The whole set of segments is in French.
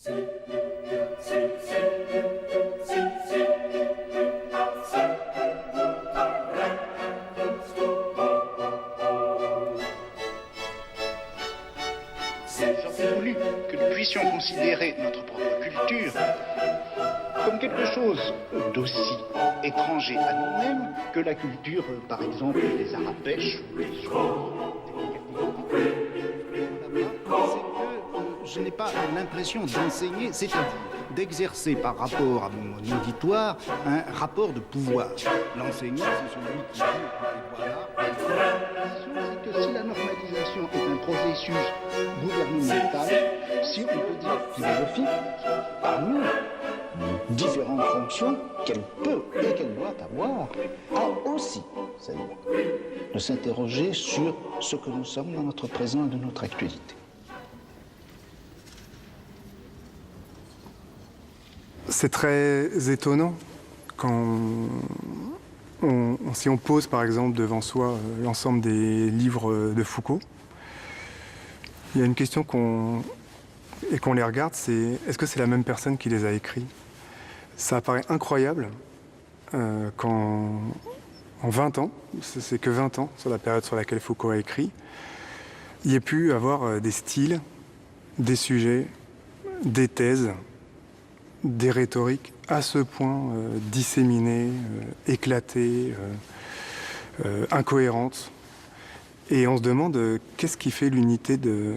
J'aurais voulu que nous puissions considérer notre propre culture comme quelque chose d'aussi étranger à nous-mêmes que la culture, par exemple, des Arabèches ou des je n'ai pas l'impression d'enseigner, c'est-à-dire d'exercer par rapport à mon auditoire un rapport de pouvoir. L'enseignant, c'est celui qui dit, voilà. C'est que si la normalisation est un processus gouvernemental, si on peut dire philosophique, par nous, différentes fonctions qu'elle peut et qu'elle doit avoir, a aussi celle-là, de s'interroger sur ce que nous sommes dans notre présent et de notre actualité. C'est très étonnant quand si on pose par exemple devant soi l'ensemble des livres de Foucault. Il y a une question qu'on les regarde, c'est est-ce que c'est la même personne qui les a écrits? Ça apparaît incroyable qu'en 20 ans, c'est que 20 ans sur la période sur laquelle Foucault a écrit, il y ait pu avoir des styles, des sujets, des thèses, des rhétoriques à ce point disséminées, éclatées, incohérentes. Et on se demande qu'est-ce qui fait l'unité de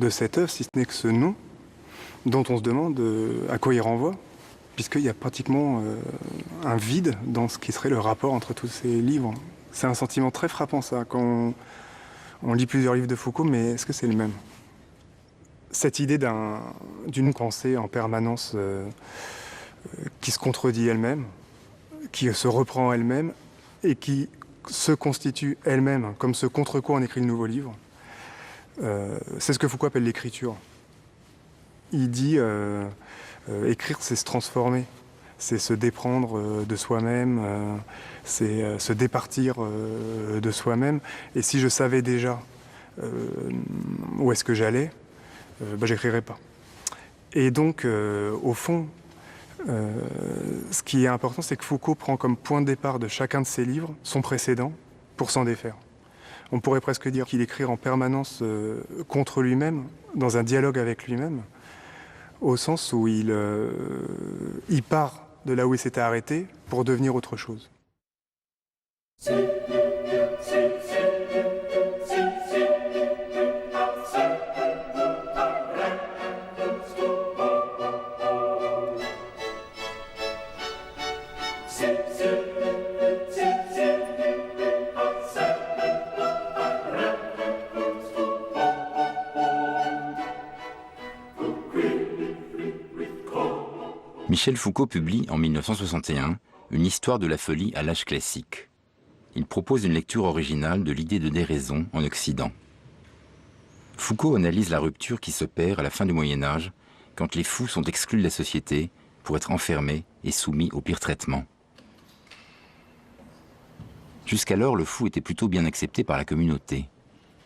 cette œuvre, si ce n'est que ce nom, dont on se demande à quoi il renvoie, puisqu'il y a pratiquement un vide dans ce qui serait le rapport entre tous ces livres. C'est un sentiment très frappant, ça, quand on lit plusieurs livres de Foucault, mais est-ce que c'est le même ? Cette idée d'une pensée en permanence qui se contredit elle-même, qui se reprend elle-même et qui se constitue elle-même, comme ce contre quoi on écrit le nouveau livre, c'est ce que Foucault appelle l'écriture. Il dit écrire, c'est se transformer, c'est se déprendre de soi-même, c'est se départir de soi-même. Et si je savais déjà où est-ce que j'allais, j'écrirais pas. Et donc, au fond, ce qui est important, c'est que Foucault prend comme point de départ de chacun de ses livres son précédent pour s'en défaire. On pourrait presque dire qu'il écrit en permanence contre lui-même, dans un dialogue avec lui-même, au sens où il part de là où il s'était arrêté pour devenir autre chose. Michel Foucault publie en 1961 une histoire de la folie à l'âge classique. Il propose une lecture originale de l'idée de déraison en Occident. Foucault analyse la rupture qui s'opère à la fin du Moyen-Âge, quand les fous sont exclus de la société pour être enfermés et soumis au pire traitement. Jusqu'alors, le fou était plutôt bien accepté par la communauté.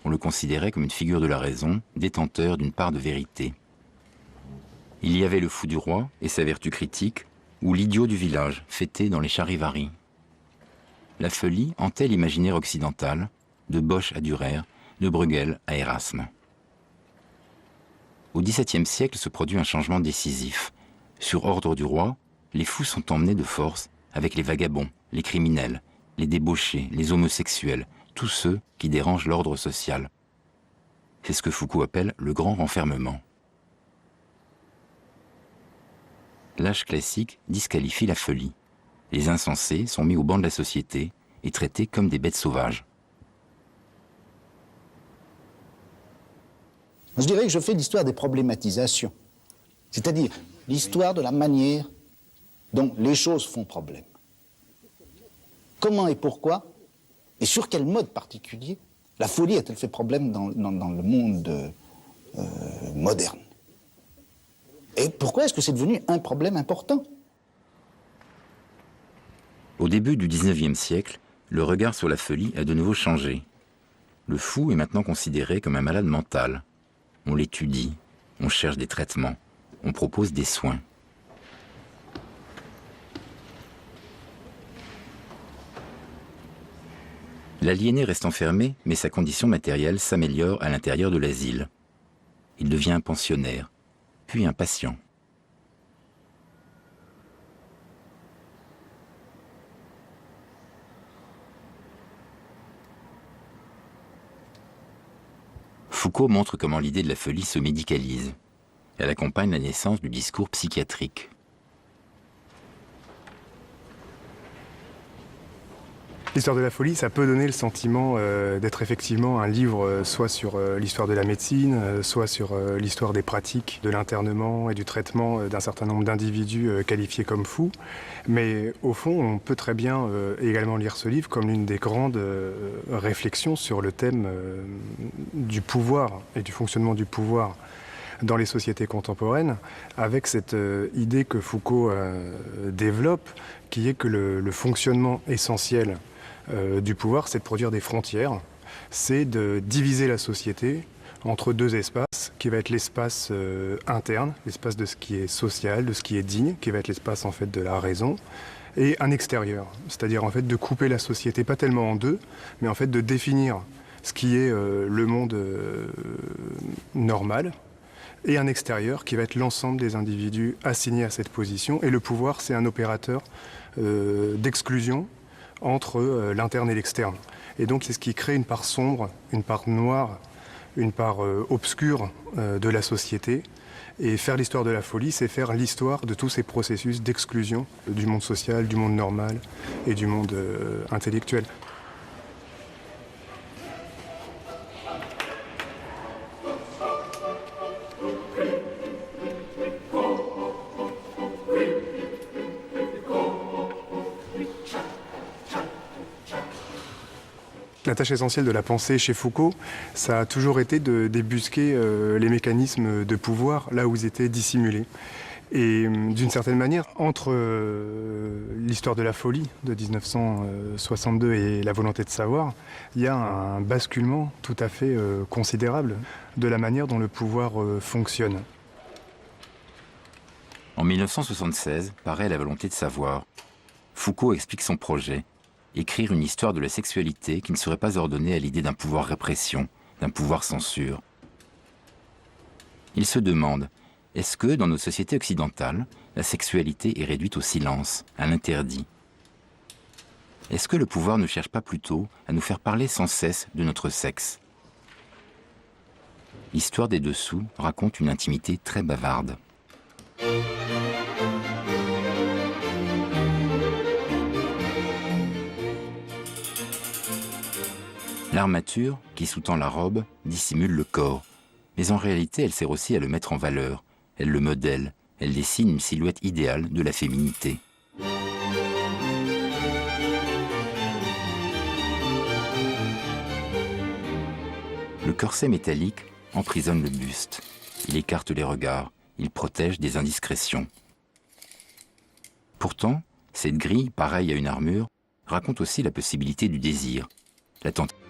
On le considérait comme une figure de la raison, détenteur d'une part de vérité. Il y avait le fou du roi et sa vertu critique, ou l'idiot du village, fêté dans les charivaris. La folie hantait l'imaginaire occidental, de Bosch à Dürer, de Bruegel à Erasme. Au XVIIe siècle se produit un changement décisif. Sur ordre du roi, les fous sont emmenés de force avec les vagabonds, les criminels, les débauchés, les homosexuels, tous ceux qui dérangent l'ordre social. C'est ce que Foucault appelle le grand renfermement. L'âge classique disqualifie la folie. Les insensés sont mis au banc de la société et traités comme des bêtes sauvages. Je dirais que je fais l'histoire des problématisations, c'est-à-dire l'histoire de la manière dont les choses font problème. Comment et pourquoi, et sur quel mode particulier, la folie a-t-elle fait problème dans le monde moderne? Et pourquoi est-ce que c'est devenu un problème important? Au début du XIXe siècle, le regard sur la folie a de nouveau changé. Le fou est maintenant considéré comme un malade mental. On l'étudie, on cherche des traitements, on propose des soins. L'aliéné reste enfermé, mais sa condition matérielle s'améliore à l'intérieur de l'asile. Il devient un pensionnaire, puis un patient. Foucault montre comment l'idée de la folie se médicalise. Elle accompagne la naissance du discours psychiatrique. L'histoire de la folie, ça peut donner le sentiment d'être effectivement un livre soit sur l'histoire de la médecine, soit sur l'histoire des pratiques de l'internement et du traitement d'un certain nombre d'individus qualifiés comme fous. Mais au fond, on peut très bien également lire ce livre comme l'une des grandes réflexions sur le thème du pouvoir et du fonctionnement du pouvoir dans les sociétés contemporaines, avec cette idée que Foucault développe, qui est que le fonctionnement essentiel du pouvoir, c'est de produire des frontières, c'est de diviser la société entre deux espaces, qui va être l'espace interne, l'espace de ce qui est social, de ce qui est digne, qui va être l'espace en fait de la raison, et un extérieur, c'est-à-dire en fait de couper la société pas tellement en deux, mais en fait de définir ce qui est le monde normal, et un extérieur qui va être l'ensemble des individus assignés à cette position. Et le pouvoir, c'est un opérateur d'exclusion entre l'interne et l'externe. Et donc c'est ce qui crée une part sombre, une part noire, une part obscure de la société. Et faire l'histoire de la folie, c'est faire l'histoire de tous ces processus d'exclusion du monde social, du monde normal et du monde intellectuel. La tâche essentielle de la pensée chez Foucault, ça a toujours été de débusquer les mécanismes de pouvoir là où ils étaient dissimulés. Et d'une certaine manière, entre l'histoire de la folie de 1962 et la volonté de savoir, il y a un basculement tout à fait considérable de la manière dont le pouvoir fonctionne. En 1976, paraît La volonté de savoir. Foucault explique son projet. Écrire une histoire de la sexualité qui ne serait pas ordonnée à l'idée d'un pouvoir répression, d'un pouvoir censure. Il se demande, est-ce que, dans nos sociétés occidentales, la sexualité est réduite au silence, à l'interdit? Est-ce que le pouvoir ne cherche pas plutôt à nous faire parler sans cesse de notre sexe? L'histoire des dessous raconte une intimité très bavarde. L'armature, qui sous-tend la robe, dissimule le corps. Mais en réalité, elle sert aussi à le mettre en valeur. Elle le modèle. Elle dessine une silhouette idéale de la féminité. Le corset métallique emprisonne le buste. Il écarte les regards. Il protège des indiscrétions. Pourtant, cette grille, pareille à une armure, raconte aussi la possibilité du désir, la tentation.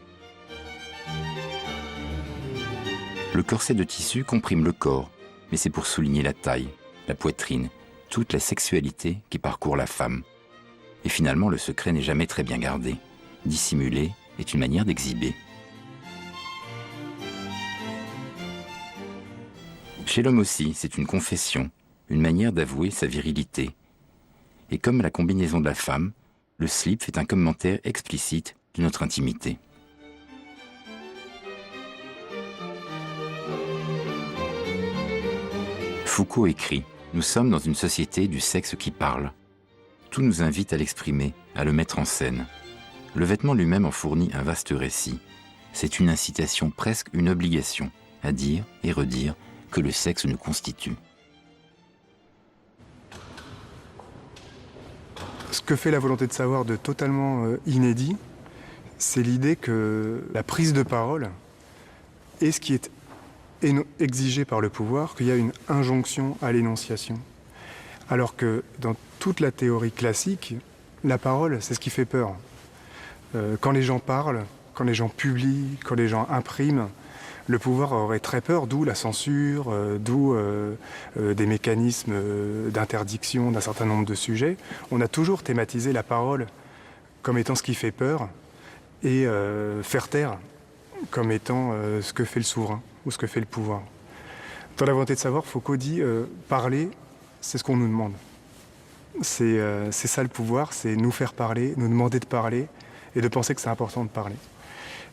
Le corset de tissu comprime le corps, mais c'est pour souligner la taille, la poitrine, toute la sexualité qui parcourt la femme. Et finalement, le secret n'est jamais très bien gardé. Dissimuler est une manière d'exhiber. Chez l'homme aussi, c'est une confession, une manière d'avouer sa virilité. Et comme la combinaison de la femme, le slip fait un commentaire explicite de notre intimité. Foucault écrit « Nous sommes dans une société du sexe qui parle. Tout nous invite à l'exprimer, à le mettre en scène. Le vêtement lui-même en fournit un vaste récit. C'est une incitation, presque une obligation, à dire et redire que le sexe nous constitue. » Ce que fait la volonté de savoir de totalement inédit, c'est l'idée que la prise de parole est ce qui est exigé par le pouvoir, qu'il y a une injonction à l'énonciation. Alors que dans toute la théorie classique, la parole, c'est ce qui fait peur. Quand les gens parlent, quand les gens publient, quand les gens impriment, le pouvoir aurait très peur, d'où la censure, d'où des mécanismes d'interdiction d'un certain nombre de sujets. On a toujours thématisé la parole comme étant ce qui fait peur et faire taire comme étant ce que fait le souverain ou ce que fait le pouvoir. Dans la volonté de savoir, Foucault dit parler, c'est ce qu'on nous demande. C'est ça le pouvoir, c'est nous faire parler, nous demander de parler et de penser que c'est important de parler.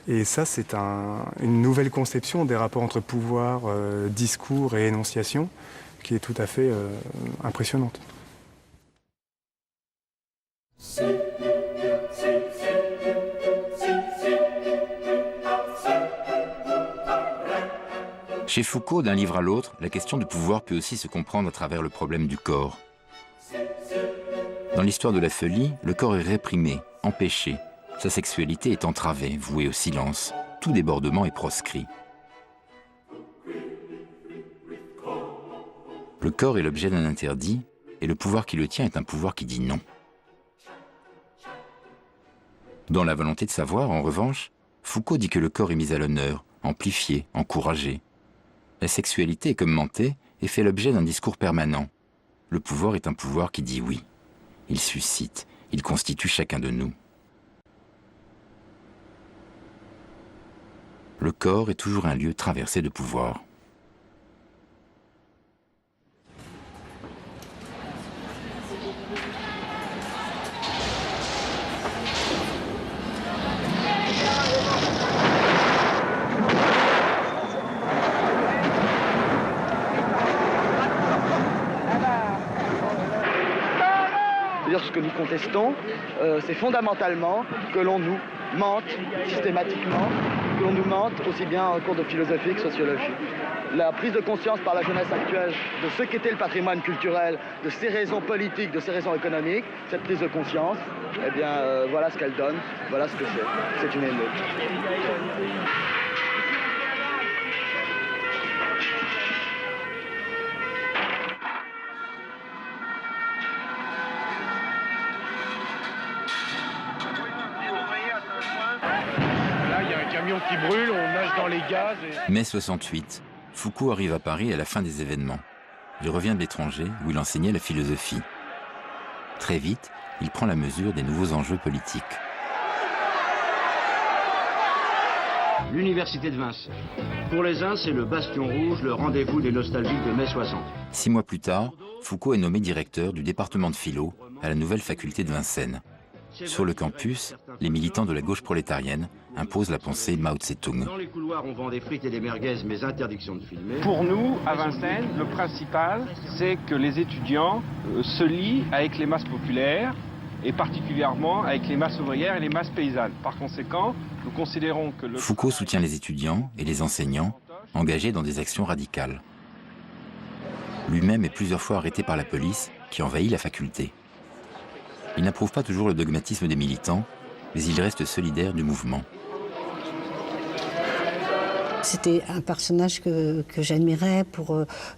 Et ça, c'est une nouvelle conception des rapports entre pouvoir, discours et énonciation qui est tout à fait impressionnante. Chez Foucault, d'un livre à l'autre, la question du pouvoir peut aussi se comprendre à travers le problème du corps. Dans l'histoire de la folie, le corps est réprimé, empêché. Sa sexualité est entravée, vouée au silence. Tout débordement est proscrit. Le corps est l'objet d'un interdit, et le pouvoir qui le tient est un pouvoir qui dit non. Dans La volonté de savoir, en revanche, Foucault dit que le corps est mis à l'honneur, amplifié, encouragé. La sexualité est commentée et fait l'objet d'un discours permanent. Le pouvoir est un pouvoir qui dit oui. Il suscite, il constitue chacun de nous. Le corps est toujours un lieu traversé de pouvoir. C'est-à-dire ce que nous contestons, c'est fondamentalement que l'on nous mente systématiquement, que l'on nous mente aussi bien en cours de philosophie que sociologie. La prise de conscience par la jeunesse actuelle de ce qu'était le patrimoine culturel, de ses raisons politiques, de ses raisons économiques, cette prise de conscience, eh bien voilà ce qu'elle donne, voilà ce que c'est. C'est une émeute. Qui brûle, on nage dans les gaz. Mai 68, Foucault arrive à Paris à la fin des événements. Il revient de l'étranger où il enseignait la philosophie. Très vite, il prend la mesure des nouveaux enjeux politiques. L'université de Vincennes. Pour les uns, c'est le bastion rouge, le rendez-vous des nostalgiques de mai 60. 6 mois plus tard, Foucault est nommé directeur du département de philo à la nouvelle faculté de Vincennes. Sur le campus, les militants de la gauche prolétarienne imposent la pensée Mao Tse-tung. Dans les couloirs, on vend des frites et des merguez, mais interdiction de filmer. Pour nous, à Vincennes, le principal, c'est que les étudiants se lient avec les masses populaires et particulièrement avec les masses ouvrières et les masses paysannes. Par conséquent, nous considérons que Foucault soutient les étudiants et les enseignants engagés dans des actions radicales. Lui-même est plusieurs fois arrêté par la police qui envahit la faculté. Il n'approuve pas toujours le dogmatisme des militants, mais il reste solidaire du mouvement. C'était un personnage que j'admirais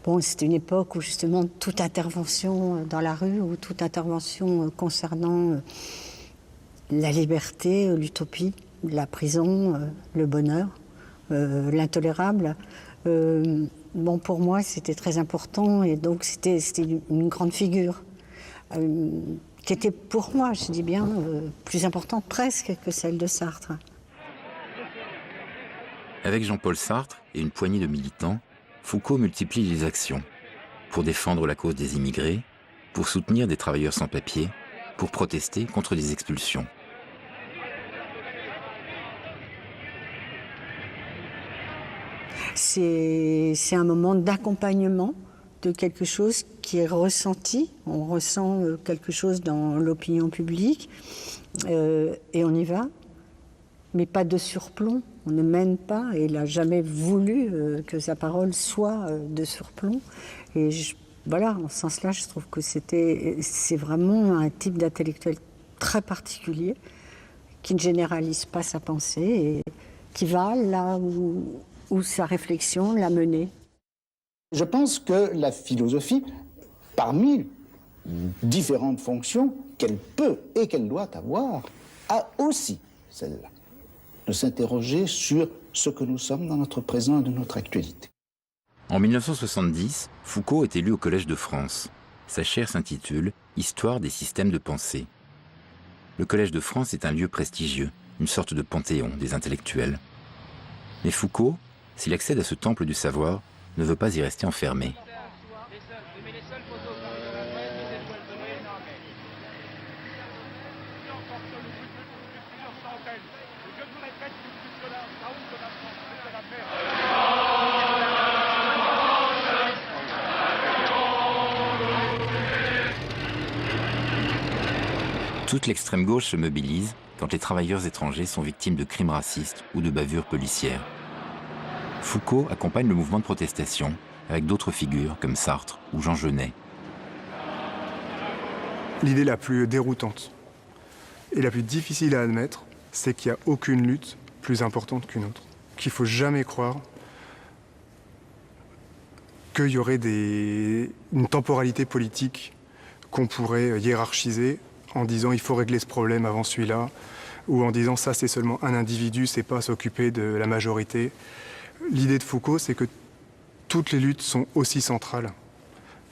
bon, c'était une époque où justement toute intervention dans la rue ou toute intervention concernant la liberté, l'utopie, la prison, le bonheur, l'intolérable, bon, pour moi c'était très important et donc c'était une grande figure. Qui était pour moi, je dis bien, plus importante presque que celle de Sartre. Avec Jean-Paul Sartre et une poignée de militants, Foucault multiplie les actions pour défendre la cause des immigrés, pour soutenir des travailleurs sans papier, pour protester contre des expulsions. C'est un moment d'accompagnement de quelque chose qui est ressenti. On ressent quelque chose dans l'opinion publique et on y va, mais pas de surplomb. On ne mène pas et il n'a jamais voulu que sa parole soit de surplomb. Et voilà, en ce sens-là, je trouve que c'est vraiment un type d'intellectuel très particulier qui ne généralise pas sa pensée et qui va là où sa réflexion l'a mené. Je pense que la philosophie, parmi différentes fonctions qu'elle peut et qu'elle doit avoir, a aussi celle-là, de s'interroger sur ce que nous sommes dans notre présent et de notre actualité. En 1970, Foucault est élu au Collège de France. Sa chaire s'intitule « Histoire des systèmes de pensée ». Le Collège de France est un lieu prestigieux, une sorte de panthéon des intellectuels. Mais Foucault, s'il accède à ce temple du savoir, ne veut pas y rester enfermé. Toute l'extrême gauche se mobilise quand les travailleurs étrangers sont victimes de crimes racistes ou de bavures policières. Foucault accompagne le mouvement de protestation avec d'autres figures comme Sartre ou Jean Genet. L'idée la plus déroutante et la plus difficile à admettre, c'est qu'il n'y a aucune lutte plus importante qu'une autre. Qu'il ne faut jamais croire qu'il y aurait une temporalité politique qu'on pourrait hiérarchiser en disant il faut régler ce problème avant celui-là, ou en disant ça c'est seulement un individu, c'est pas s'occuper de la majorité. L'idée de Foucault, c'est que toutes les luttes sont aussi centrales,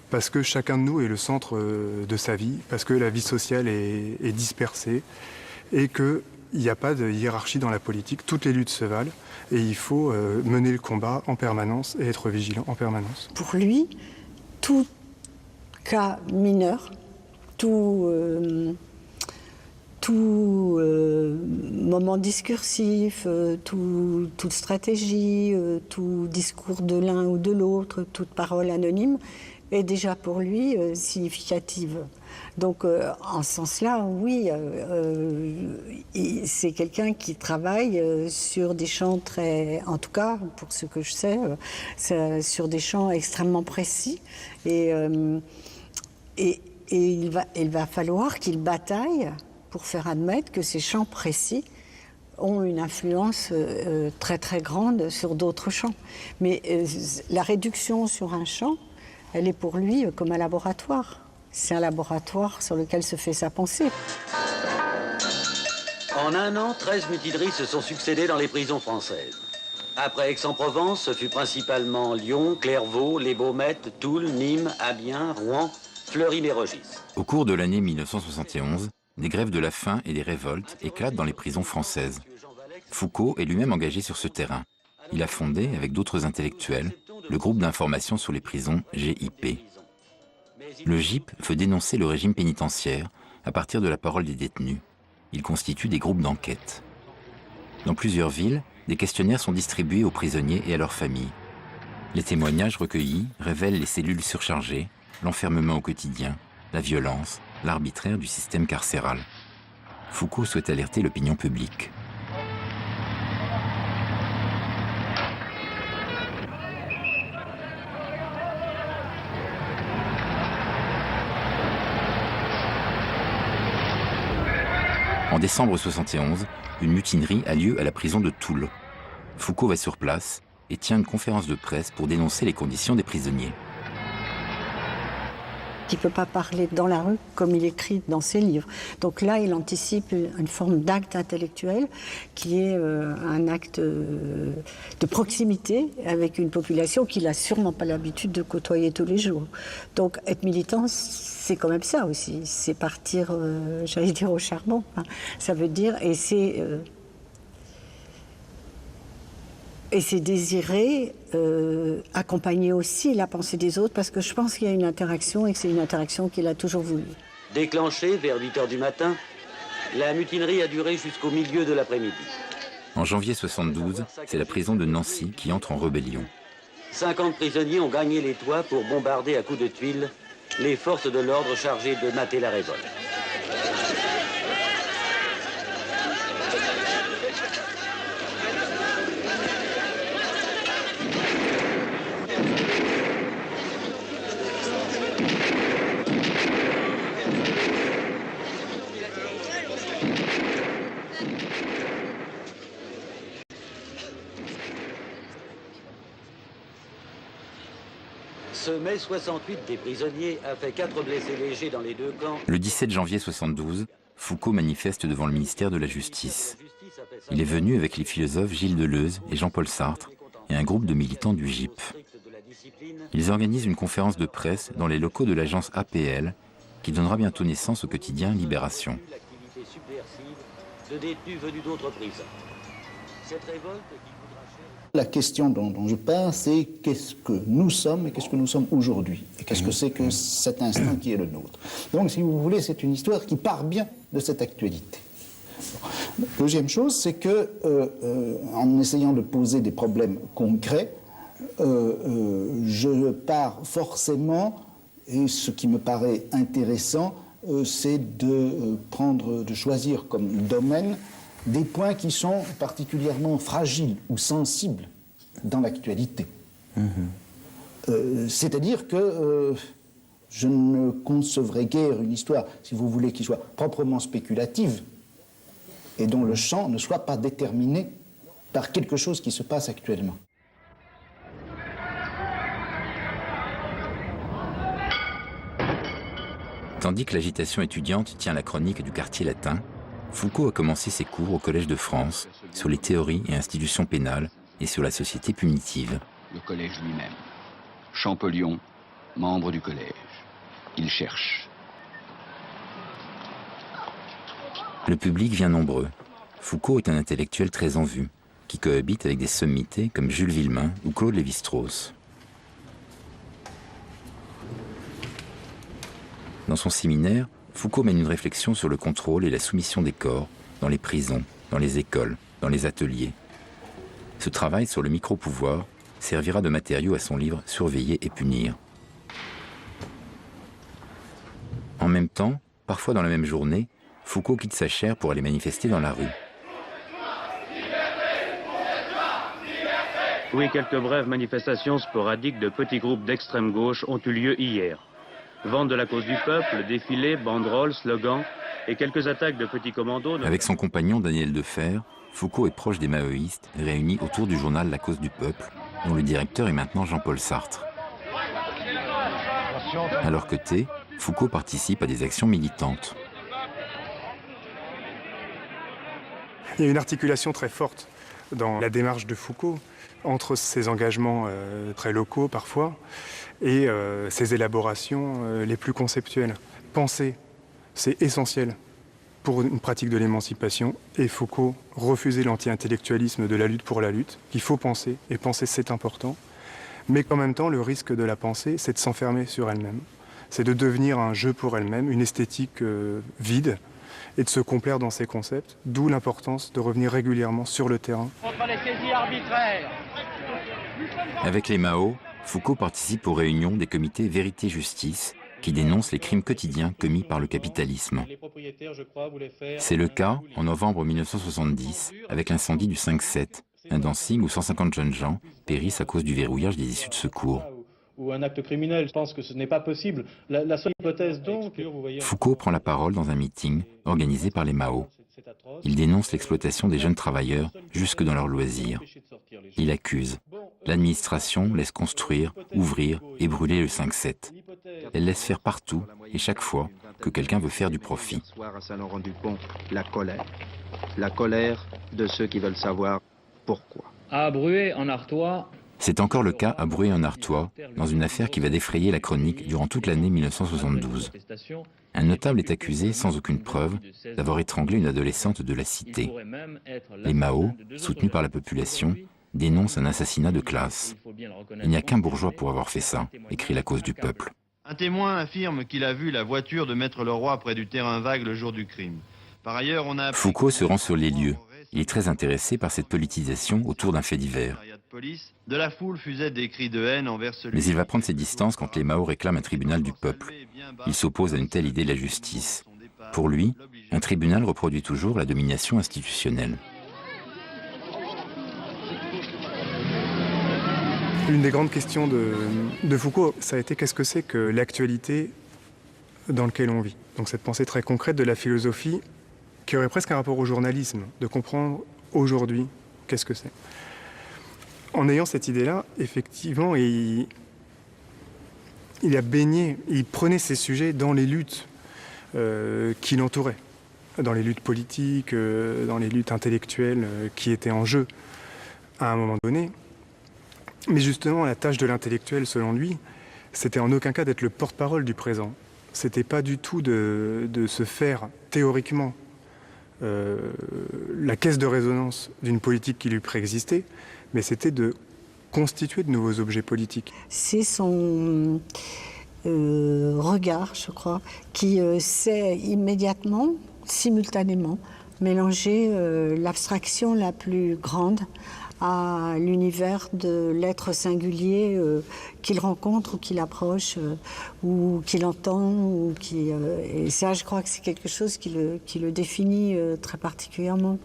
parce que chacun de nous est le centre de sa vie, parce que la vie sociale est dispersée, et qu'il n'y a pas de hiérarchie dans la politique, toutes les luttes se valent, et il faut mener le combat en permanence et être vigilant en permanence. Pour lui, tout cas mineur, tout moment discursif, toute stratégie, tout discours de l'un ou de l'autre, toute parole anonyme est déjà pour lui significative. Donc en ce sens-là, oui, c'est quelqu'un qui travaille sur des champs très, en tout cas pour ce que je sais, sur des champs extrêmement précis et il va falloir qu'il bataille pour faire admettre que ces champs précis ont une influence très très grande sur d'autres champs. Mais la réduction sur un champ, elle est pour lui comme un laboratoire. C'est un laboratoire sur lequel se fait sa pensée. En un an, 13 mutineries se sont succédées dans les prisons françaises. Après Aix-en-Provence, ce fut principalement Lyon, Clairvaux, Les Baumettes, Toul, Nîmes, Amiens, Rouen, Fleury-Mérogis. Au cours de l'année 1971, des grèves de la faim et des révoltes éclatent dans les prisons françaises. Foucault est lui-même engagé sur ce terrain. Il a fondé, avec d'autres intellectuels, le groupe d'information sur les prisons GIP. Le GIP veut dénoncer le régime pénitentiaire à partir de la parole des détenus. Il constitue des groupes d'enquête. Dans plusieurs villes, des questionnaires sont distribués aux prisonniers et à leurs familles. Les témoignages recueillis révèlent les cellules surchargées, l'enfermement au quotidien, la violence, l'arbitraire du système carcéral. Foucault souhaite alerter l'opinion publique. En décembre 1971, une mutinerie a lieu à la prison de Toul. Foucault va sur place et tient une conférence de presse pour dénoncer les conditions des prisonniers. Il ne peut pas parler dans la rue comme il écrit dans ses livres. Donc là, il anticipe une forme d'acte intellectuel qui est un acte de proximité avec une population qu'il n'a sûrement pas l'habitude de côtoyer tous les jours. Donc être militant, c'est quand même ça aussi. C'est partir, j'allais dire, au charbon. Hein. Ça veut dire, et c'est désirer accompagner aussi la pensée des autres, parce que je pense qu'il y a une interaction et que c'est une interaction qu'il a toujours voulu. Déclenchée vers 8 h du matin, la mutinerie a duré jusqu'au milieu de l'après-midi. En janvier 1972, c'est la prison de Nancy qui entre en rébellion. 50 prisonniers ont gagné les toits pour bombarder à coups de tuiles les forces de l'ordre chargées de mater la révolte. Ce mai 68 des prisonniers a fait 4 blessés légers dans les deux camps. Le 17 janvier 1972, Foucault manifeste devant le ministère de la Justice. Il est venu avec les philosophes Gilles Deleuze et Jean-Paul Sartre et un groupe de militants du GIP. Ils organisent une conférence de presse dans les locaux de l'agence APL qui donnera bientôt naissance au quotidien Libération. La question dont je parle, c'est qu'est-ce que nous sommes et qu'est-ce que nous sommes aujourd'hui. Et qu'est-ce que c'est que cet instant qui est le nôtre. Donc, si vous voulez, c'est une histoire qui part bien de cette actualité. Deuxième chose, c'est que, en essayant de poser des problèmes concrets, je pars forcément, et ce qui me paraît intéressant, c'est de choisir comme domaine des points qui sont particulièrement fragiles ou sensibles dans l'actualité. C'est-à-dire que je ne concevrai guère une histoire, si vous voulez, qui soit proprement spéculative et dont le champ ne soit pas déterminé par quelque chose qui se passe actuellement. Tandis que l'agitation étudiante tient la chronique du quartier latin, Foucault a commencé ses cours au Collège de France sur les théories et institutions pénales et sur la société punitive. Le collège lui-même. Champollion, membre du collège. Il cherche. Le public vient nombreux. Foucault est un intellectuel très en vue, qui cohabite avec des sommités comme Jules Villemain ou Claude Lévi-Strauss. Dans son séminaire, Foucault mène une réflexion sur le contrôle et la soumission des corps dans les prisons, dans les écoles, dans les ateliers. Ce travail sur le micro-pouvoir servira de matériau à son livre « Surveiller et punir ». En même temps, parfois dans la même journée, Foucault quitte sa chaire pour aller manifester dans la rue. Oui, quelques brèves manifestations sporadiques de petits groupes d'extrême gauche ont eu lieu hier. Vente de la cause du peuple, défilés, banderoles, slogans et quelques attaques de petits commandos. Avec son compagnon Daniel Defer, Foucault est proche des maoïstes réunis autour du journal La Cause du Peuple, dont le directeur est maintenant Jean-Paul Sartre. À leur côté, Foucault participe à des actions militantes. Il y a une articulation très forte dans la démarche de Foucault entre ses engagements très locaux parfois et ses élaborations les plus conceptuelles. Penser, c'est essentiel pour une pratique de l'émancipation, et Foucault refusait l'anti-intellectualisme de la lutte pour la lutte. Il faut penser, et penser c'est important, mais qu'en même temps le risque de la pensée, c'est de s'enfermer sur elle-même, c'est de devenir un jeu pour elle-même, une esthétique vide, et de se complaire dans ses concepts, d'où l'importance de revenir régulièrement sur le terrain. Contre les saisies arbitraires. Avec les Mao, Foucault participe aux réunions des comités Vérité-Justice qui dénoncent les crimes quotidiens commis par le capitalisme. C'est le cas en novembre 1970 avec l'incendie du 5-7, un dancing où 150 jeunes gens périssent à cause du verrouillage des issues de secours. Ou un acte criminel, je pense que ce n'est pas possible. La seule hypothèse donc... Foucault prend la parole dans un meeting organisé par les Mao. Il dénonce l'exploitation des jeunes travailleurs jusque dans leurs loisirs. Il accuse. L'administration laisse construire, ouvrir et brûler le 5-7. Elle laisse faire partout et chaque fois que quelqu'un veut faire du profit. La colère de ceux qui veulent savoir pourquoi. À Bruay, en Artois. C'est encore le cas à Bruay en Artois, dans une affaire qui va défrayer la chronique durant toute l'année 1972. Un notable est accusé, sans aucune preuve, d'avoir étranglé une adolescente de la cité. Les Mao, soutenus par la population, dénoncent un assassinat de classe. Il n'y a qu'un bourgeois pour avoir fait ça, écrit La Cause du Peuple. Un témoin affirme qu'il a vu la voiture de Maître Leroy près du terrain vague le jour du crime. Par ailleurs, on a... Foucault se rend sur les lieux. Il est très intéressé par cette politisation autour d'un fait divers. De la foule fusaient des cris de haine envers celui... Mais il va prendre ses distances quand les Mao réclament un tribunal du peuple. Il s'oppose à une telle idée de la justice. Pour lui, un tribunal reproduit toujours la domination institutionnelle. Une des grandes questions de Foucault, ça a été qu'est-ce que c'est que l'actualité dans laquelle on vit. Donc cette pensée très concrète de la philosophie qui aurait presque un rapport au journalisme, de comprendre aujourd'hui qu'est-ce que c'est. En ayant cette idée-là, effectivement, il a baigné, il prenait ces sujets dans les luttes qui l'entouraient. dans les luttes politiques, dans les luttes intellectuelles qui étaient en jeu à un moment donné. Mais justement, la tâche de l'intellectuel, selon lui, c'était en aucun cas d'être le porte-parole du présent. C'était pas du tout de se faire théoriquement la caisse de résonance d'une politique qui lui préexistait, mais c'était de constituer de nouveaux objets politiques. C'est son regard, je crois, qui sait immédiatement, simultanément, mélanger l'abstraction la plus grande à l'univers de l'être singulier qu'il rencontre ou qu'il approche ou qu'il entend. Et ça, je crois que c'est quelque chose qui le définit très particulièrement.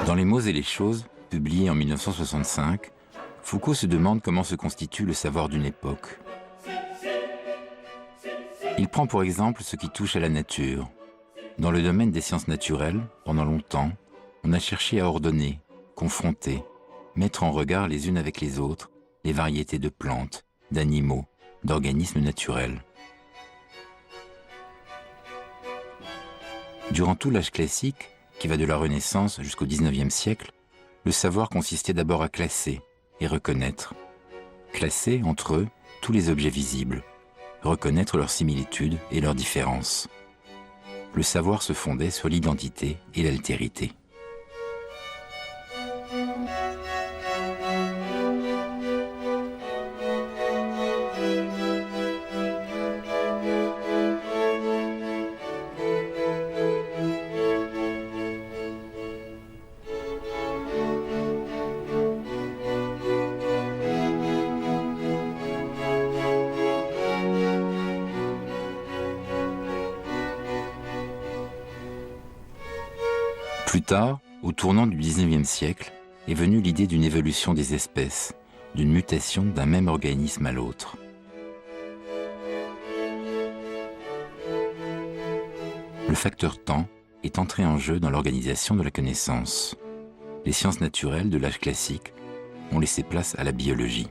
Dans Les mots et les choses, publié en 1965, Foucault se demande comment se constitue le savoir d'une époque. Il prend pour exemple ce qui touche à la nature. Dans le domaine des sciences naturelles, pendant longtemps, on a cherché à ordonner, confronter, mettre en regard les unes avec les autres les variétés de plantes, d'animaux, d'organismes naturels. Durant tout l'âge classique, qui va de la Renaissance jusqu'au XIXe siècle, le savoir consistait d'abord à classer et reconnaître. Classer entre eux tous les objets visibles, reconnaître leurs similitudes et leurs différences. Le savoir se fondait sur l'identité et l'altérité. Plus tard, au tournant du XIXe siècle, est venue l'idée d'une évolution des espèces, d'une mutation d'un même organisme à l'autre. Le facteur temps est entré en jeu dans l'organisation de la connaissance. Les sciences naturelles de l'âge classique ont laissé place à la biologie.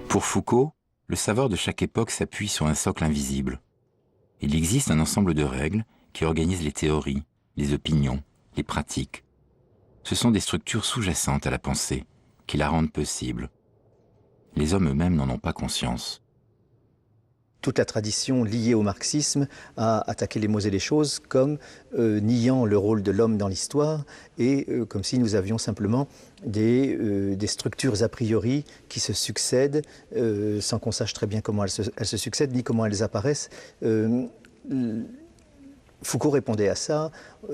Pour Foucault, le savoir de chaque époque s'appuie sur un socle invisible. Il existe un ensemble de règles qui organisent les théories, les opinions, les pratiques. Ce sont des structures sous-jacentes à la pensée qui la rendent possible. Les hommes eux-mêmes n'en ont pas conscience. Toute la tradition liée au marxisme a attaqué les mots et les choses comme niant le rôle de l'homme dans l'histoire et comme si nous avions simplement des structures a priori qui se succèdent sans qu'on sache très bien comment elles se succèdent ni comment elles apparaissent. Foucault répondait à ça,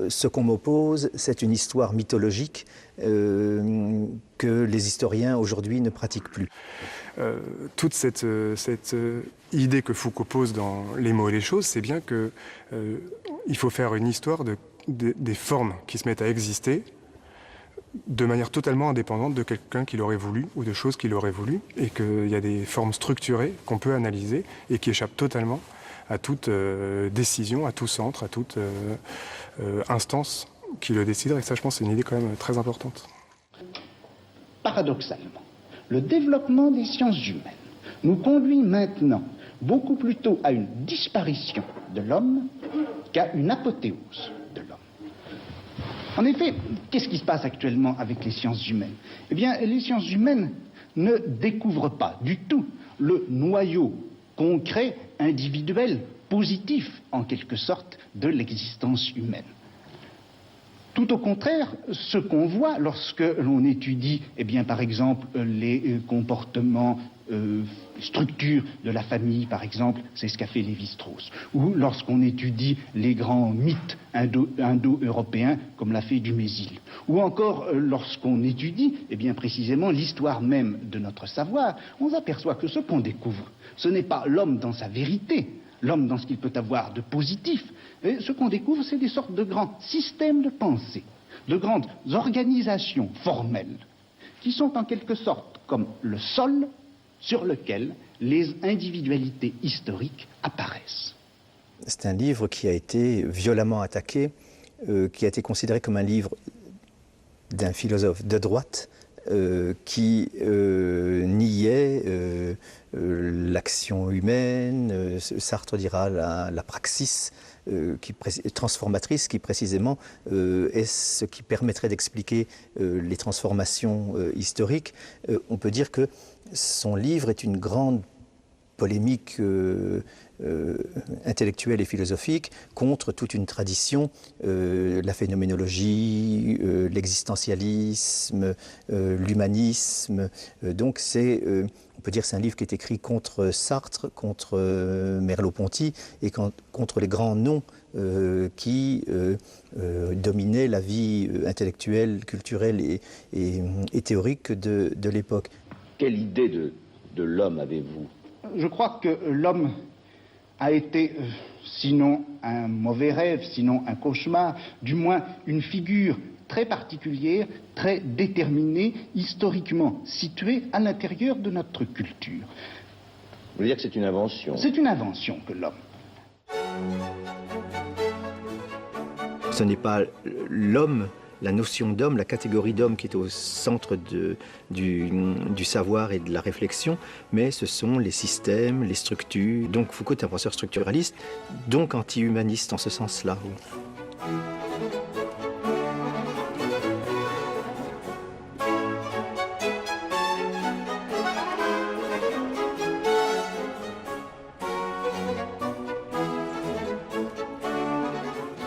ce qu'on m'oppose, c'est une histoire mythologique que les historiens aujourd'hui ne pratiquent plus. Toute cette idée que Foucault pose dans Les mots et les choses, c'est bien qu'il faut faire une histoire des formes qui se mettent à exister de manière totalement indépendante de quelqu'un qui l'aurait voulu ou de choses qu'il aurait voulu, et qu'il y a des formes structurées qu'on peut analyser et qui échappent totalement à toute décision, à tout centre, à toute instance qui le déciderait. Et ça, je pense, c'est une idée quand même très importante. Paradoxalement, le développement des sciences humaines nous conduit maintenant beaucoup plutôt à une disparition de l'homme qu'à une apothéose de l'homme. En effet, qu'est-ce qui se passe actuellement avec les sciences humaines? Eh bien, les sciences humaines ne découvrent pas du tout le noyau concret, individuel, positif, en quelque sorte, de l'existence humaine. Tout au contraire, ce qu'on voit lorsque l'on étudie, eh bien, par exemple, les comportements, structures de la famille, par exemple, c'est ce qu'a fait Lévi-Strauss. Ou lorsqu'on étudie les grands mythes indo-européens, comme l'a fait Dumézil. Ou encore, lorsqu'on étudie, eh bien, précisément, l'histoire même de notre savoir, on s'aperçoit que ce qu'on découvre, ce n'est pas l'homme dans sa vérité, l'homme dans ce qu'il peut avoir de positif. Et ce qu'on découvre, c'est des sortes de grands systèmes de pensée, de grandes organisations formelles, qui sont en quelque sorte comme le sol sur lequel les individualités historiques apparaissent. C'est un livre qui a été violemment attaqué, qui a été considéré comme un livre d'un philosophe de droite, qui niait l'action humaine, Sartre dira la praxis transformatrice, qui précisément est ce qui permettrait d'expliquer les transformations historiques. On peut dire que son livre est une grande polémique intellectuelle et philosophique contre toute une tradition, la phénoménologie, l'existentialisme, l'humanisme. Donc on peut dire que c'est un livre qui est écrit contre Sartre, contre Merleau-Ponty et contre les grands noms qui dominaient la vie intellectuelle, culturelle et théorique de l'époque. Quelle idée de l'homme avez-vous ? Je crois que l'homme a été, sinon un mauvais rêve, sinon un cauchemar, du moins une figure très particulière, très déterminée, historiquement située à l'intérieur de notre culture. Vous voulez dire que c'est une invention ? C'est une invention que l'homme. Ce n'est pas l'homme, la notion d'homme, la catégorie d'homme qui est au centre du savoir et de la réflexion, mais ce sont les systèmes, les structures. Donc Foucault est un penseur structuraliste, donc anti-humaniste en ce sens-là. Oui.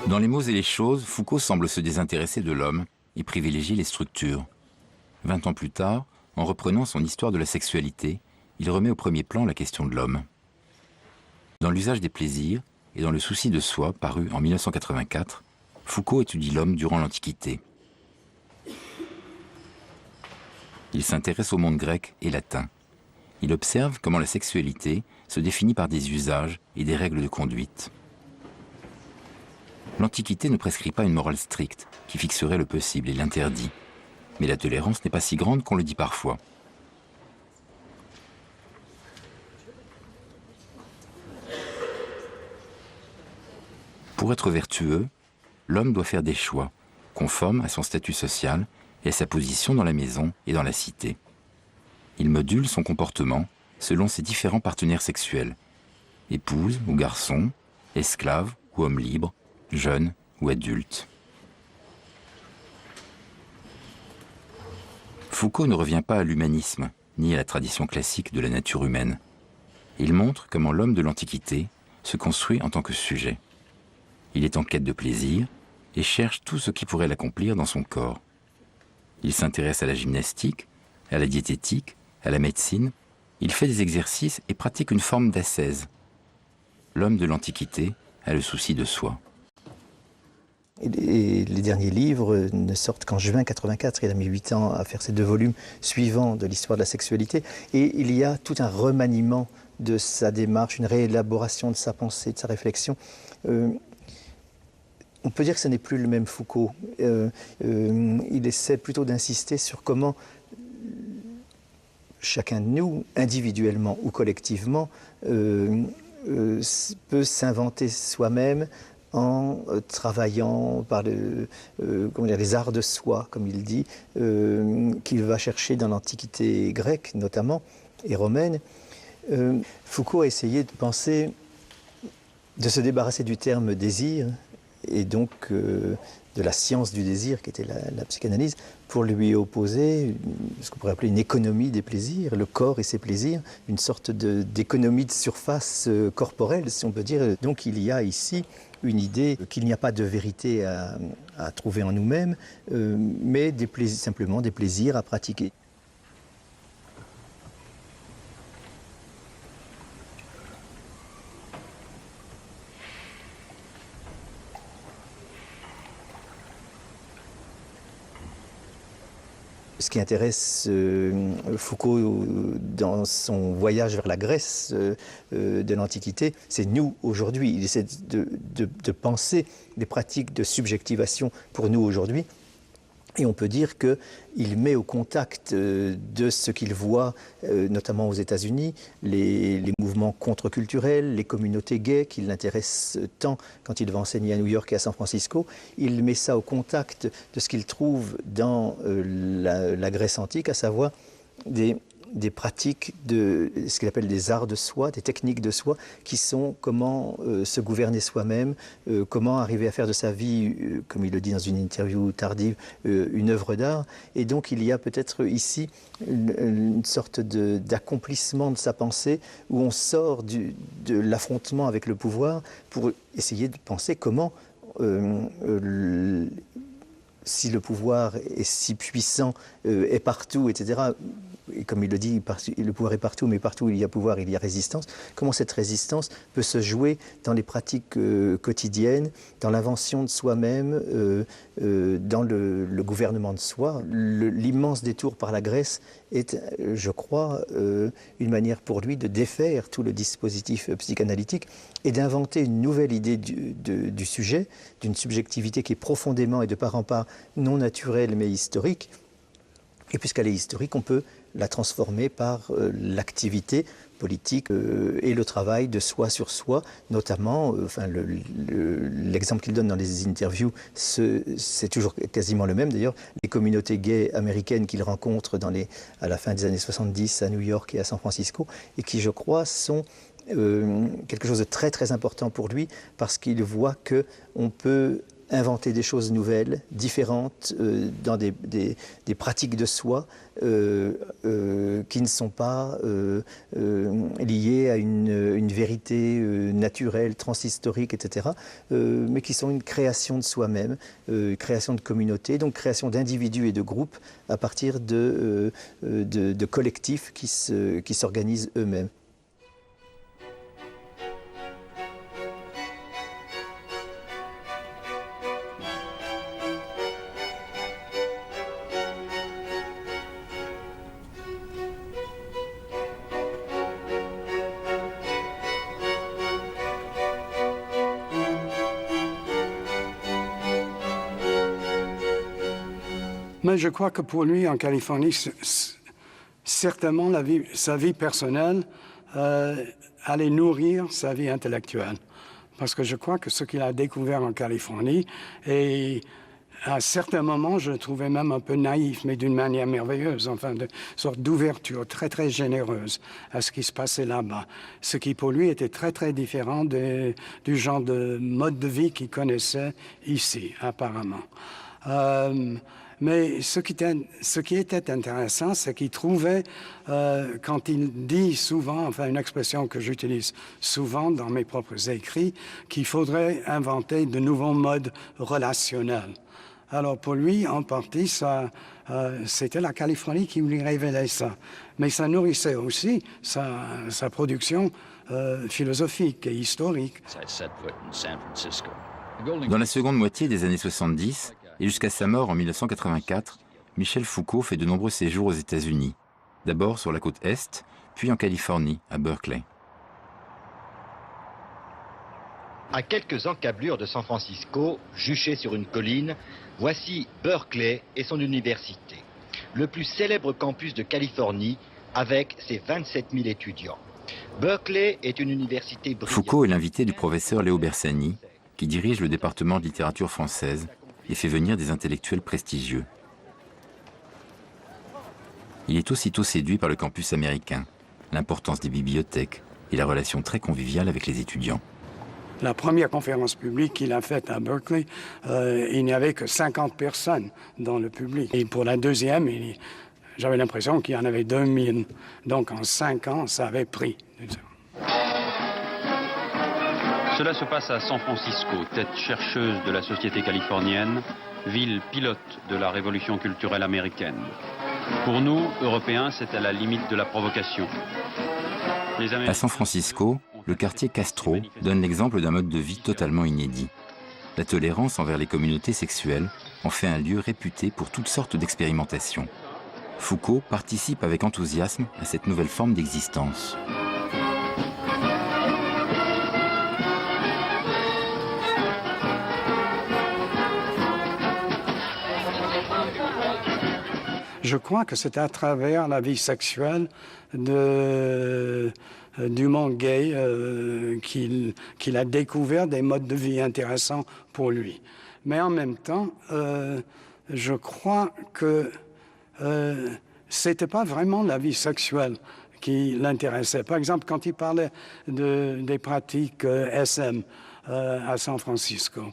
Dans Les mots et les choses, Foucault semble se désintéresser de l'homme et privilégier les structures. 20 ans plus tard, en reprenant son histoire de la sexualité, il remet au premier plan la question de l'homme. Dans l'usage des plaisirs et dans le souci de soi, paru en 1984, Foucault étudie l'homme durant l'Antiquité. Il s'intéresse au monde grec et latin. Il observe comment la sexualité se définit par des usages et des règles de conduite. L'Antiquité ne prescrit pas une morale stricte qui fixerait le possible et l'interdit. Mais la tolérance n'est pas si grande qu'on le dit parfois. Pour être vertueux, l'homme doit faire des choix, conformes à son statut social et à sa position dans la maison et dans la cité. Il module son comportement selon ses différents partenaires sexuels, épouse ou garçon, esclave ou homme libre, jeune ou adulte. Foucault ne revient pas à l'humanisme, ni à la tradition classique de la nature humaine. Il montre comment l'homme de l'Antiquité se construit en tant que sujet. Il est en quête de plaisir et cherche tout ce qui pourrait l'accomplir dans son corps. Il s'intéresse à la gymnastique, à la diététique, à la médecine. Il fait des exercices et pratique une forme d'ascèse. L'homme de l'Antiquité a le souci de soi. Et les derniers livres ne sortent qu'en juin 1984. Il a mis 8 ans à faire ces 2 volumes suivants de l'histoire de la sexualité. Et il y a tout un remaniement de sa démarche, une réélaboration de sa pensée, de sa réflexion. On peut dire que ce n'est plus le même Foucault. Il essaie plutôt d'insister sur comment chacun de nous, individuellement ou collectivement, peut s'inventer soi-même en travaillant par les arts de soi, comme il dit, qu'il va chercher dans l'Antiquité grecque notamment, et romaine. Foucault a essayé de penser, de se débarrasser du terme désir, et donc de la science du désir, qui était la psychanalyse, pour lui opposer ce qu'on pourrait appeler une économie des plaisirs, le corps et ses plaisirs, une sorte d'économie de surface corporelle, si on peut dire. Donc il y a ici une idée qu'il n'y a pas de vérité à trouver en nous-mêmes, mais simplement des plaisirs à pratiquer. Ce qui intéresse Foucault dans son voyage vers la Grèce de l'Antiquité, c'est nous aujourd'hui. Il essaie de penser des pratiques de subjectivation pour nous aujourd'hui. Et on peut dire qu'il met au contact de ce qu'il voit, notamment aux États-Unis, les mouvements contre-culturels, les communautés gays qui l'intéressent tant quand il va enseigner à New York et à San Francisco. Il met ça au contact de ce qu'il trouve dans la Grèce antique, à savoir des pratiques de ce qu'il appelle des arts de soi, des techniques de soi, qui sont comment se gouverner soi-même, comment arriver à faire de sa vie, comme il le dit dans une interview tardive, une œuvre d'art. Et donc il y a peut-être ici une sorte d'accomplissement de sa pensée, où on sort de l'affrontement avec le pouvoir pour essayer de penser comment, si le pouvoir est si puissant, est partout, etc., et comme il le dit, le pouvoir est partout, mais partout où il y a pouvoir, il y a résistance. Comment cette résistance peut se jouer dans les pratiques quotidiennes, dans l'invention de soi-même, dans le gouvernement de soi. L'immense détour par la Grèce est, je crois, une manière pour lui de défaire tout le dispositif psychanalytique et d'inventer une nouvelle idée du sujet, d'une subjectivité qui est profondément et de part en part non naturelle mais historique. Et puisqu'elle est historique, on peut la transformer par l'activité politique et le travail de soi sur soi, notamment, l'exemple qu'il donne dans les interviews, c'est toujours quasiment le même d'ailleurs, les communautés gays américaines qu'il rencontre à la fin des années 70 à New York et à San Francisco, et qui, je crois, sont quelque chose de très très important pour lui, parce qu'il voit qu'on peut inventer des choses nouvelles, différentes, dans des pratiques de soi qui ne sont pas liées à une vérité naturelle, transhistorique, etc., mais qui sont une création de soi-même, création de communauté, donc création d'individus et de groupes à partir de collectifs qui s'organisent eux-mêmes. Mais je crois que pour lui, en Californie, certainement sa vie personnelle allait nourrir sa vie intellectuelle. Parce que je crois que ce qu'il a découvert en Californie, et à certains moments, je le trouvais même un peu naïf, mais d'une manière merveilleuse, enfin, de sorte d'ouverture très, très généreuse à ce qui se passait là-bas. Ce qui, pour lui, était très, très différent du genre de mode de vie qu'il connaissait ici, apparemment. Mais ce qui était intéressant, c'est qu'il trouvait, quand il dit souvent, enfin une expression que j'utilise souvent dans mes propres écrits, qu'il faudrait inventer de nouveaux modes relationnels. Alors pour lui, en partie, c'était la Californie qui lui révélait ça. Mais ça nourrissait aussi sa production philosophique et historique. Dans la seconde moitié des années 70, et jusqu'à sa mort en 1984, Michel Foucault fait de nombreux séjours aux États-Unis, d'abord sur la côte Est, puis en Californie, à Berkeley. À quelques encablures de San Francisco, juché sur une colline, voici Berkeley et son université, le plus célèbre campus de Californie avec ses 27 000 étudiants. Berkeley est une université brillante. Foucault est l'invité du professeur Léo Bersani, qui dirige le département de littérature française et fait venir des intellectuels prestigieux. Il est aussitôt séduit par le campus américain, l'importance des bibliothèques et la relation très conviviale avec les étudiants. La première conférence publique qu'il a faite à Berkeley, il n'y avait que 50 personnes dans le public. Et pour la deuxième, j'avais l'impression qu'il y en avait 2000. Donc en 5 ans, ça avait pris. Cela se passe à San Francisco, tête chercheuse de la société californienne, ville pilote de la révolution culturelle américaine. Pour nous, Européens, c'est à la limite de la provocation. À San Francisco, le quartier Castro donne l'exemple d'un mode de vie totalement inédit. La tolérance envers les communautés sexuelles en fait un lieu réputé pour toutes sortes d'expérimentations. Foucault participe avec enthousiasme à cette nouvelle forme d'existence. Je crois que c'est à travers la vie sexuelle du monde gay qu'il a découvert des modes de vie intéressants pour lui. Mais en même temps, je crois que c'était pas vraiment la vie sexuelle qui l'intéressait. Par exemple, quand il parlait des pratiques SM à San Francisco,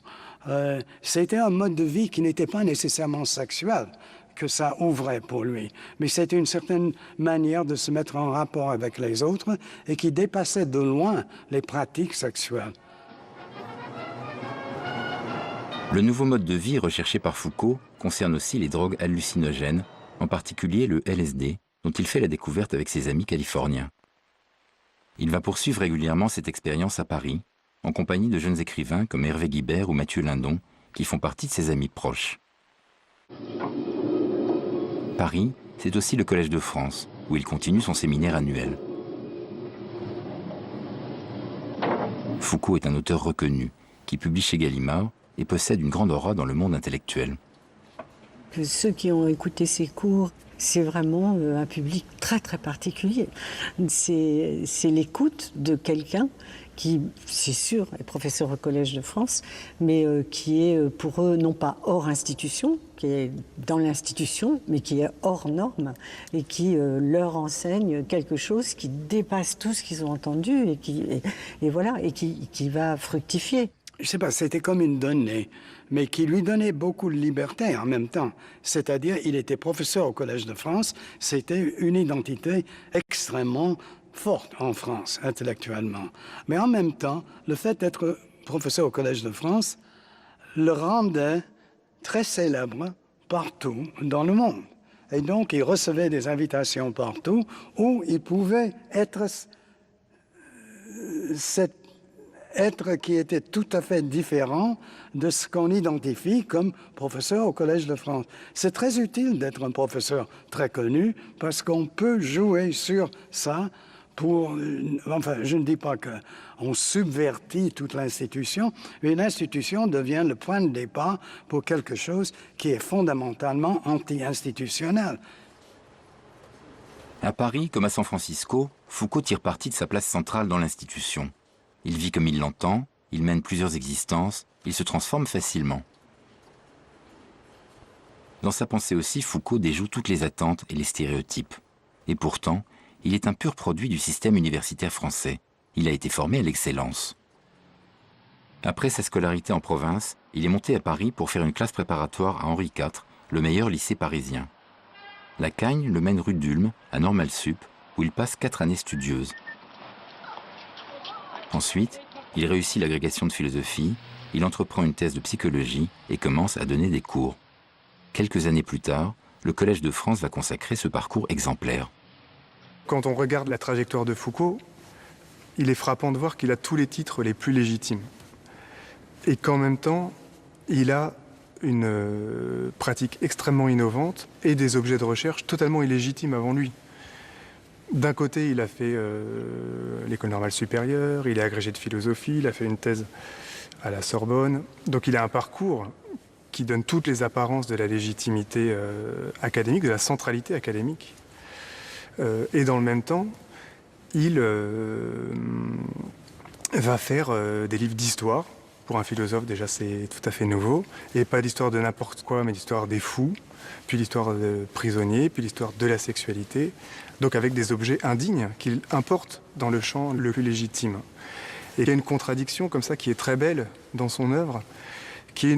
c'était un mode de vie qui n'était pas nécessairement sexuel que ça ouvrait pour lui. Mais c'était une certaine manière de se mettre en rapport avec les autres et qui dépassait de loin les pratiques sexuelles. Le nouveau mode de vie recherché par Foucault concerne aussi les drogues hallucinogènes, en particulier le LSD, dont il fait la découverte avec ses amis californiens. Il va poursuivre régulièrement cette expérience à Paris, en compagnie de jeunes écrivains comme Hervé Guibert ou Mathieu Lindon, qui font partie de ses amis proches. Paris, c'est aussi le Collège de France, où il continue son séminaire annuel. Foucault est un auteur reconnu, qui publie chez Gallimard et possède une grande aura dans le monde intellectuel. Ceux qui ont écouté ses cours, c'est vraiment un public très très particulier. C'est l'écoute de quelqu'un qui, c'est sûr, est professeur au Collège de France, mais qui est pour eux non pas hors institution, qui est dans l'institution, mais qui est hors norme et qui leur enseigne quelque chose qui dépasse tout ce qu'ils ont entendu et qui va fructifier. Je sais pas, c'était comme une donnée, mais qui lui donnait beaucoup de liberté en même temps. C'est-à-dire, il était professeur au Collège de France, c'était une identité extrêmement forte en France, intellectuellement. Mais en même temps, le fait d'être professeur au Collège de France le rendait très célèbre partout dans le monde. Et donc, il recevait des invitations partout où il pouvait être cet être qui était tout à fait différent de ce qu'on identifie comme professeur au Collège de France. C'est très utile d'être un professeur très connu parce qu'on peut jouer sur ça pour... Enfin, je ne dis pas qu'on subvertit toute l'institution, mais l'institution devient le point de départ pour quelque chose qui est fondamentalement anti-institutionnel. À Paris, comme à San Francisco, Foucault tire parti de sa place centrale dans l'institution. Il vit comme il l'entend, il mène plusieurs existences, il se transforme facilement. Dans sa pensée aussi, Foucault déjoue toutes les attentes et les stéréotypes. Et pourtant, il est un pur produit du système universitaire français. Il a été formé à l'excellence. Après sa scolarité en province, il est monté à Paris pour faire une classe préparatoire à Henri IV, le meilleur lycée parisien. La Cagne le mène rue d'Ulm, à Normal Sup, où il passe 4 années studieuses. Ensuite, il réussit l'agrégation de philosophie, il entreprend une thèse de psychologie et commence à donner des cours. Quelques années plus tard, le Collège de France va consacrer ce parcours exemplaire. Quand on regarde la trajectoire de Foucault, il est frappant de voir qu'il a tous les titres les plus légitimes. Et qu'en même temps, il a une pratique extrêmement innovante et des objets de recherche totalement illégitimes avant lui. D'un côté, il a fait l'école normale supérieure, il est agrégé de philosophie, il a fait une thèse à la Sorbonne. Donc il a un parcours qui donne toutes les apparences de la légitimité académique, de la centralité académique. Et dans le même temps, il va faire des livres d'histoire. Pour un philosophe, déjà, c'est tout à fait nouveau. Et pas l'histoire de n'importe quoi, mais l'histoire des fous, puis l'histoire de prisonniers, puis l'histoire de la sexualité. Donc avec des objets indignes qu'il importe dans le champ le plus légitime. Et il y a une contradiction comme ça qui est très belle dans son œuvre, qui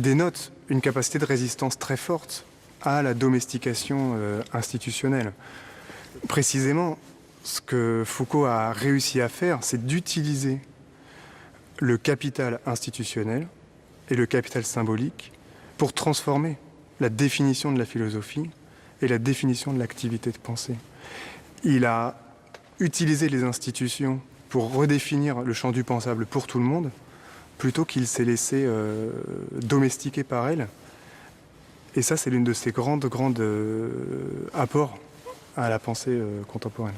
dénote une capacité de résistance très forte à la domestication institutionnelle. Précisément, ce que Foucault a réussi à faire, c'est d'utiliser le capital institutionnel et le capital symbolique pour transformer la définition de la philosophie et la définition de l'activité de pensée. Il a utilisé les institutions pour redéfinir le champ du pensable pour tout le monde, plutôt qu'il s'est laissé domestiquer par elles. Et ça, c'est l'une de ses grands apports à la pensée contemporaine.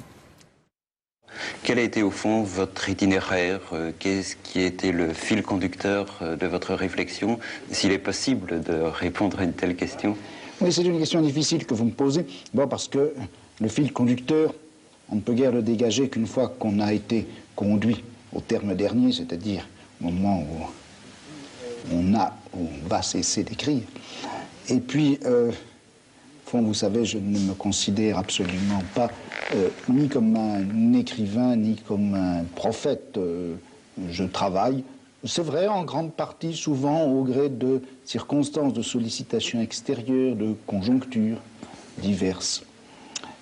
Quel a été au fond votre itinéraire? Qu'est-ce qui a été le fil conducteur de votre réflexion? S'il est possible de répondre à une telle question. Oui, c'est une question difficile que vous me posez. Bon, parce que le fil conducteur, on ne peut guère le dégager qu'une fois qu'on a été conduit au terme dernier, c'est-à-dire au moment où on va cesser d'écrire. Et puis, au fond, vous savez, je ne me considère absolument pas ni comme un écrivain, ni comme un prophète. Je travaille, c'est vrai, en grande partie, souvent au gré de circonstances, de sollicitations extérieures, de conjonctures diverses.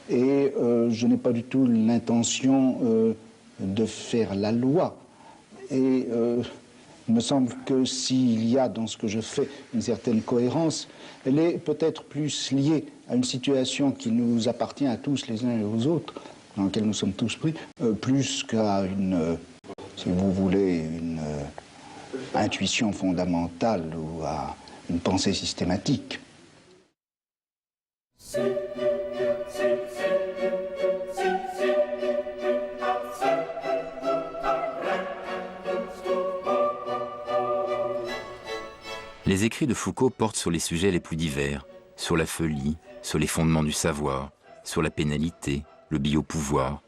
Et je n'ai pas du tout l'intention de faire la loi. Et il me semble que s'il y a dans ce que je fais une certaine cohérence, elle est peut-être plus liée à une situation qui nous appartient à tous les uns et aux autres, dans laquelle nous sommes tous pris, plus qu'à une, si vous voulez, une intuition fondamentale ou à une pensée systématique. Les écrits de Foucault portent sur les sujets les plus divers, sur la folie, sur les fondements du savoir, sur la pénalité, le biopouvoir.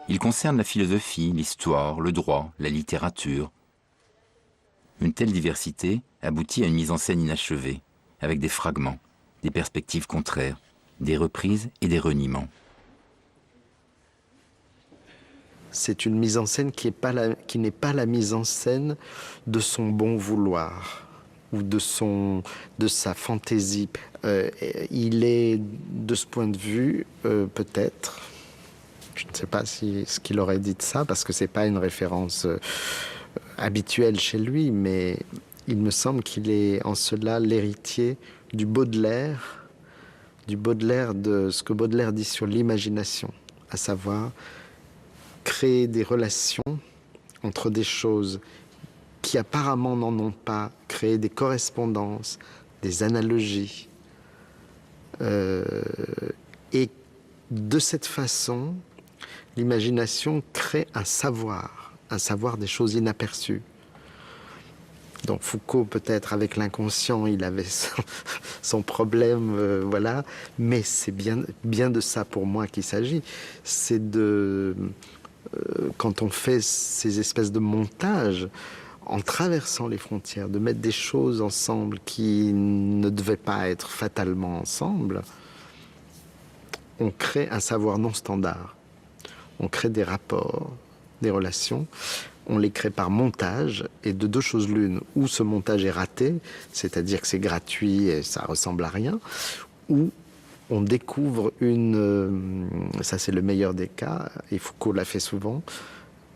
Ils concernent la philosophie, l'histoire, le droit, la littérature. Une telle diversité aboutit à une mise en scène inachevée, avec des fragments, des perspectives contraires, des reprises et des reniements. C'est une mise en scène qui n'est pas la mise en scène de son bon vouloir ou de sa fantaisie. Il est, de ce point de vue, peut-être, je ne sais pas ce qu'il aurait dit de ça, parce que ce n'est pas une référence habituelle chez lui, mais il me semble qu'il est en cela l'héritier du Baudelaire de ce que Baudelaire dit sur l'imagination, à savoir créer des relations entre des choses qui apparemment n'en ont pas, créer des correspondances, des analogies. Et de cette façon, l'imagination crée un savoir des choses inaperçues. Donc Foucault, peut-être avec l'inconscient, il avait son problème, voilà. Mais c'est bien de ça pour moi qu'il s'agit. C'est de... quand on fait ces espèces de montages, en traversant les frontières, de mettre des choses ensemble qui ne devaient pas être fatalement ensemble, on crée un savoir non standard. On crée des rapports, des relations, on les crée par montage, et de deux choses l'une, ou ce montage est raté, c'est-à-dire que c'est gratuit et ça ressemble à rien, ou on découvre ça c'est le meilleur des cas, et Foucault l'a fait souvent,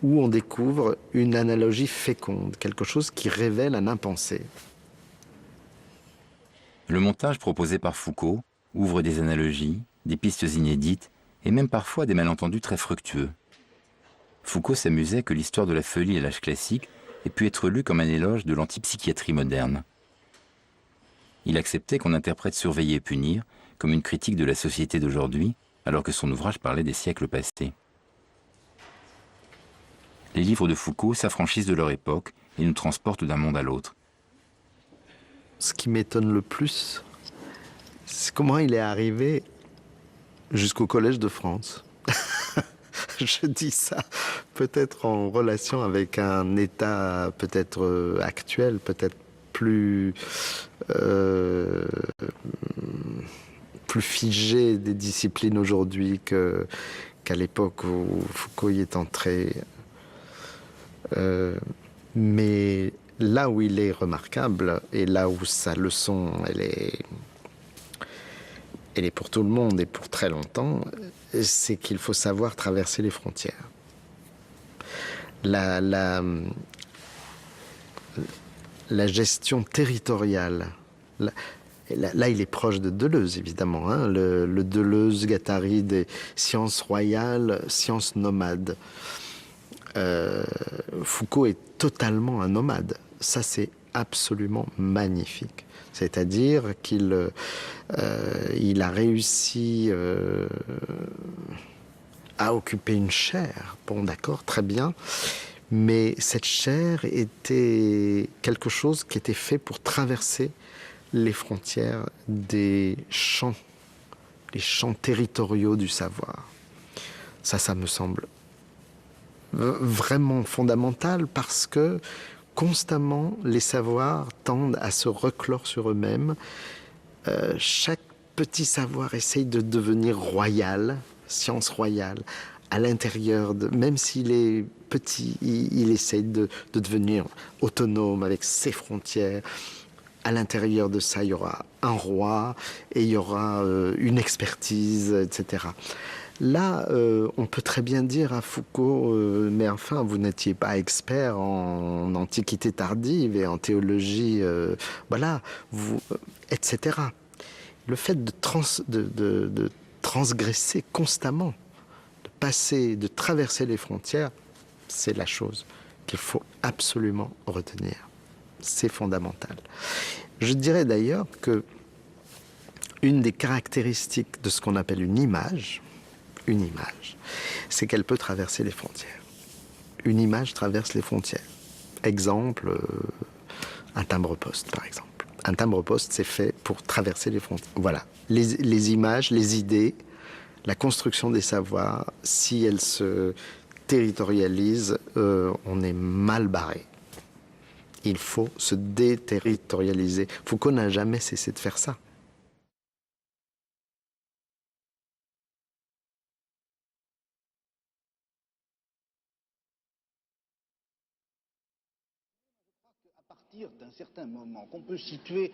où on découvre une analogie féconde, quelque chose qui révèle un impensé. Le montage proposé par Foucault ouvre des analogies, des pistes inédites et même parfois des malentendus très fructueux. Foucault s'amusait que l'histoire de la folie à l'âge classique ait pu être lue comme un éloge de l'antipsychiatrie moderne. Il acceptait qu'on interprète Surveiller et punir comme une critique de la société d'aujourd'hui, alors que son ouvrage parlait des siècles passés. Les livres de Foucault s'affranchissent de leur époque et nous transportent d'un monde à l'autre. Ce qui m'étonne le plus, c'est comment il est arrivé jusqu'au Collège de France. Je dis ça peut-être en relation avec un état peut-être actuel, peut-être plus figé des disciplines aujourd'hui qu'à l'époque où Foucault y est entré. Mais là où il est remarquable, et là où sa leçon, elle est pour tout le monde et pour très longtemps, c'est qu'il faut savoir traverser les frontières. La gestion territoriale, là il est proche de Deleuze évidemment, hein, le Deleuze-Guattari des sciences royales, sciences nomades. Foucault est totalement un nomade, ça c'est absolument magnifique. C'est-à-dire qu'il a réussi à occuper une chaire. Bon, d'accord, très bien. Mais cette chaire était quelque chose qui était fait pour traverser les frontières des champs, les champs territoriaux du savoir. Ça me semble vraiment fondamental parce que constamment, les savoirs tendent à se reclore sur eux-mêmes. Chaque petit savoir essaye de devenir royal, science royale, à l'intérieur de... Même s'il est petit, il essaye de devenir autonome avec ses frontières. À l'intérieur de ça, il y aura un roi et il y aura une expertise, etc. Là, on peut très bien dire à Foucault, mais enfin, vous n'étiez pas expert en antiquité tardive et en théologie, voilà, etc. Le fait de transgresser constamment, de passer, de traverser les frontières, c'est la chose qu'il faut absolument retenir. C'est fondamental. Je dirais d'ailleurs que une des caractéristiques de ce qu'on appelle une image, c'est qu'elle peut traverser les frontières. Une image traverse les frontières. Exemple, un timbre-poste, par exemple. Un timbre-poste, c'est fait pour traverser les frontières. Voilà. Les images, les idées, la construction des savoirs, si elles se territorialisent, on est mal barré. Il faut se déterritorialiser. Foucault n'a jamais cessé de faire ça. D'un certain moment qu'on peut situer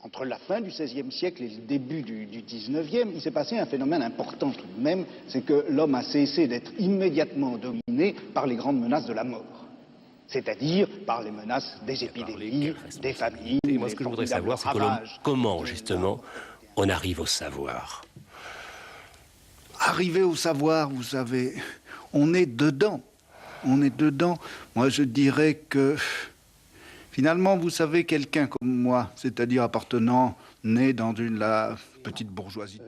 entre la fin du XVIe siècle et le début du XIXe, il s'est passé un phénomène important tout de même, c'est que l'homme a cessé d'être immédiatement dominé par les grandes menaces de la mort, c'est-à-dire par les menaces des épidémies, des famines. Et moi, ce que je voudrais savoir, c'est comment, justement, on arrive au savoir. Arriver au savoir, vous savez, on est dedans. On est dedans. Moi, je dirais que... Finalement, vous savez, quelqu'un comme moi, c'est-à-dire né dans la petite bourgeoisie.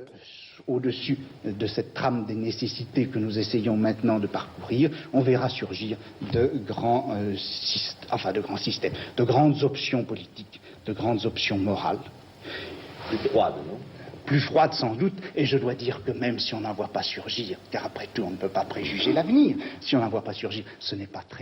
Au-dessus de cette trame des nécessités que nous essayons maintenant de parcourir, on verra surgir de grands systèmes, de grandes options politiques, de grandes options morales. Plus froides, non ? Plus froides sans doute, et je dois dire que même si on n'en voit pas surgir, car après tout on ne peut pas préjuger l'avenir, si on n'en voit pas surgir, ce n'est pas très